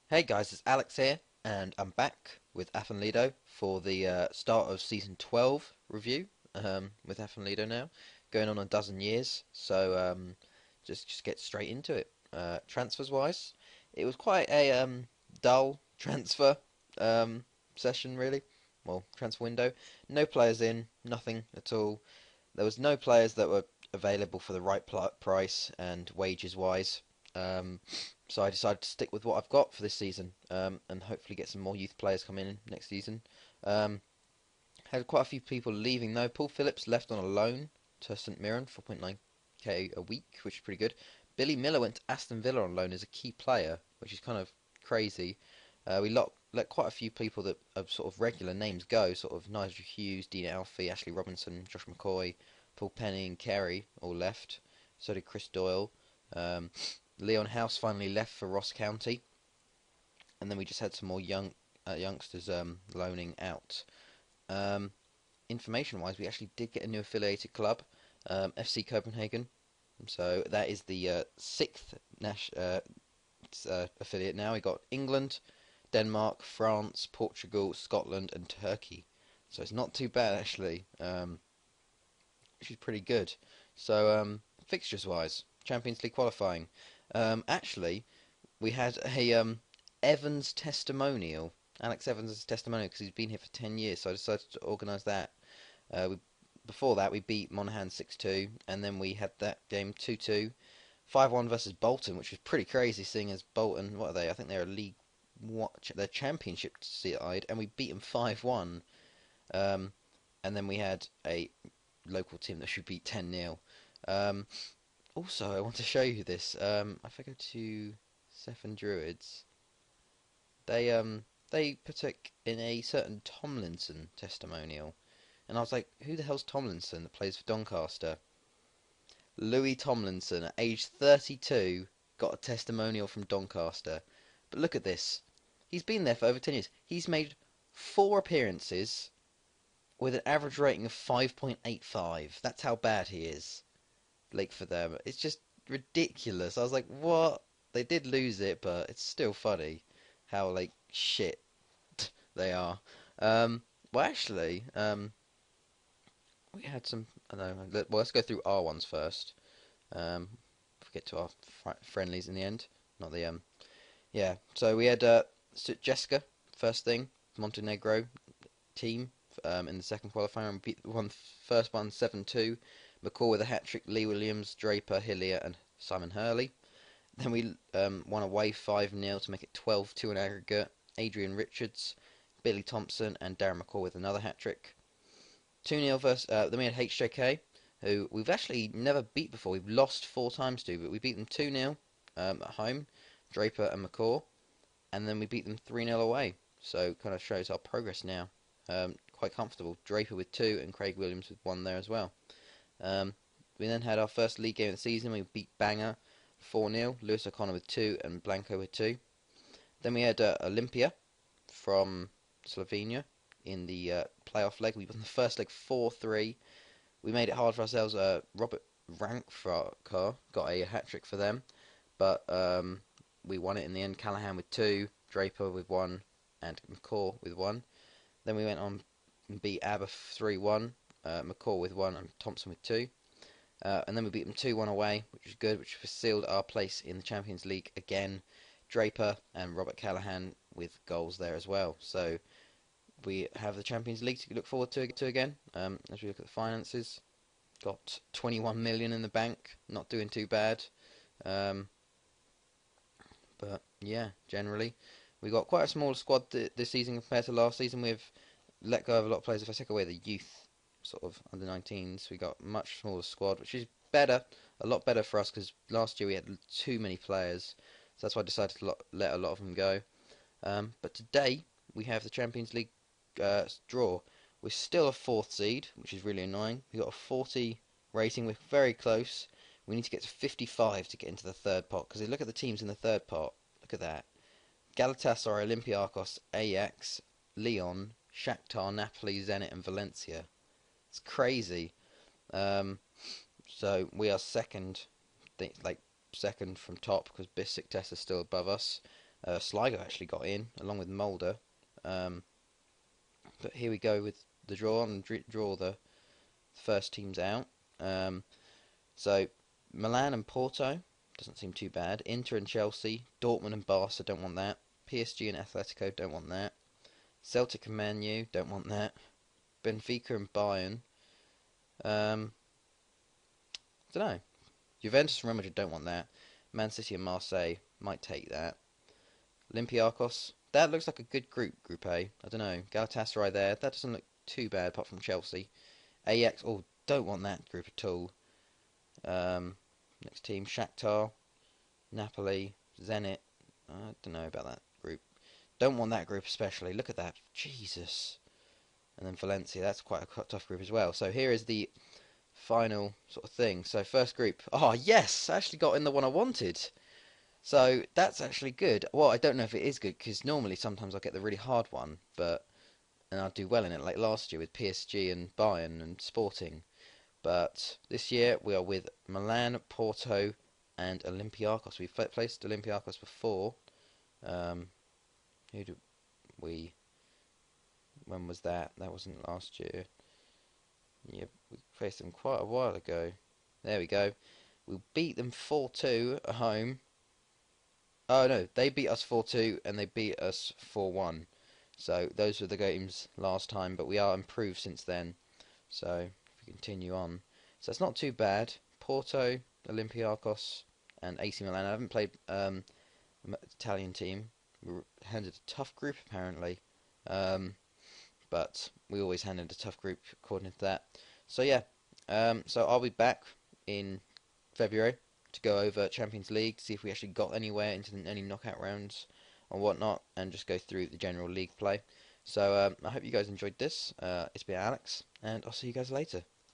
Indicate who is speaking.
Speaker 1: Hey guys, it's Alex here, and I'm back with Afan Lido for the start of season 12 review with Afan Lido now, going on a dozen years. So just get straight into it. Transfers wise, it was quite a dull transfer um, session really. Well, transfer window. No players in, nothing at all. There was no players that were available for the right price and wages wise. Um, so I decided to stick with what I've got for this season, and hopefully get some more youth players coming in next season. Um, had quite a few people leaving though. Paul Phillips left on a loan to St Mirren, 4.9k a week, which is pretty good. Billy Miller went to Aston Villa on loan as a key player, which is kind of crazy. We let quite a few people that are sort of regular names go, sort of Nigel Hughes, Dean Alfie, Ashley Robinson, Josh McCoy, Paul Penny, and Carey all left. So did Chris Doyle. Um, Leon House finally left for Ross County, and then we just had some more youngsters loaning out. Um, Information-wise, we actually did get a new affiliated club, FC Copenhagen. So that is the sixth affiliate now. We got England, Denmark, France, Portugal, Scotland, and Turkey. So it's not too bad actually, which is pretty good. So fixtures wise, Champions League qualifying. Actually, we had a Evans testimonial. Alex Evans' testimonial because he's been here for 10 years, so I decided to organise that. Before that, we beat Monaghan 6-2, and then we had that game 2-2, 5-1 versus Bolton, which was pretty crazy, seeing as Bolton, what are they? I think they're a League What? They're Championship side, and we beat them 5-1. Um, and then we had a local team that should beat 10-0. Um, Also, I want to show you this. If I go to Seven Druids, they partook in a certain Tomlinson testimonial, and I was like, who the hell's Tomlinson that plays for Doncaster? Louis Tomlinson, at age 32, got a testimonial from Doncaster. But look at this. He's been there for over 10 years. He's made 4 appearances with an average rating of 5.85. That's how bad he is. Like for them, it's just ridiculous. I was like, what? They did lose it, but it's still funny how like shit they are. Well, actually, we had some. I don't know. Well, let's go through our ones first. Get to our friendlies in the end. Not the Yeah. So we had Jessica first thing, Montenegro team in the second qualifier and won first one 7-2. McCall with a hat trick, Lee Williams, Draper, Hillier, and Simon Hurley. Then we won away 5-0 to make it 12-2 in aggregate. Adrian Richards, Billy Thompson, and Darren McCall with another hat trick. 2-0 versus. Then we had HJK, who we've actually never beat before. We've lost 4 times to, but we beat them 2-0 at home, Draper and McCall, and then we beat them 3-0 away. So kind of shows our progress now. Quite comfortable. Draper with 2 and Craig Williams with 1 there as well. We then had our first league game of the season. We beat Bangor 4-0. Lewis O'Connor with 2 and Blanco with 2. Then we had Olympia from Slovenia in the playoff leg. We won the first leg 4-3. We made it hard for ourselves. Robert Rankfraker got a hat trick for them, but we won it in the end. Callahan with 2, Draper with 1, and McCaw with 1. Then we went on and beat ABBA 3-1, McCaw with 1, and Thompson with 2. And then we beat them 2-1 away, which was good, which sealed our place in the Champions League again. Draper and Robert Callahan with goals there as well. So we have the Champions League to look forward to again. As we look at the finances, got 21 million in the bank, not doing too bad. But yeah, generally, we got quite a smaller squad this season compared to last season. We've let go of a lot of players. If I take away the youth, sort of under 19s, we got a much smaller squad, which is better, a lot better for us because last year we had too many players. So that's why I decided to let a lot of them go. But today we have the Champions League draw. We're still a 4th seed, which is really annoying. We got a 40 rating. We're very close. We need to get to 55 to get into the third pot. Because look at the teams in the third pot. Look at that. Galatasaray, Olympiacos, Ajax, Lyon, Shakhtar, Napoli, Zenit, and Valencia. It's crazy. So we are second, like second from top because Besiktas is still above us. Sligo actually got in along with Mulder. Um, but here we go with the draw and draw the first teams out. Um, so Milan and Porto doesn't seem too bad. Inter and Chelsea, Dortmund and Barca don't want that. PSG and Atletico don't want that. Celtic and Man U don't want that. Benfica and Bayern. Don't know. Juventus and Real Madrid don't want that. Man City and Marseille might take that. Olympiacos, that looks like a good group, Group A. I don't know. Galatasaray there, that doesn't look too bad apart from Chelsea. Ajax, oh, don't want that group at all. Next team, Shakhtar, Napoli, Zenit. I don't know about that group. Don't want that group especially. Look at that. Jesus. And then Valencia, that's quite a tough group as well. So here is the final sort of thing. So first group. Oh, yes! I actually got in the one I wanted. So that's actually good. Well, I don't know if it is good because normally sometimes I get the really hard one, and I'll do well in it like last year with PSG and Bayern and Sporting. But this year we are with Milan, Porto, and Olympiacos. We've placed Olympiacos before. Who do we? When was that? That wasn't last year. Yeah, we faced them quite a while ago. There we go. We beat them 4-2 at home. Oh no, they beat us 4-2 and they beat us 4-1. So those were the games last time, but we are improved since then. So if we continue on, so it's not too bad. Porto, Olympiacos, and AC Milan. I haven't played Italian team. We were handed a tough group apparently, but we always handed a tough group according to that. So yeah, so I'll be back in February to go over Champions League, to see if we actually got anywhere into any knockout rounds or whatnot, and just go through the general league play. So I hope you guys enjoyed this. It's been Alex, and I'll see you guys later.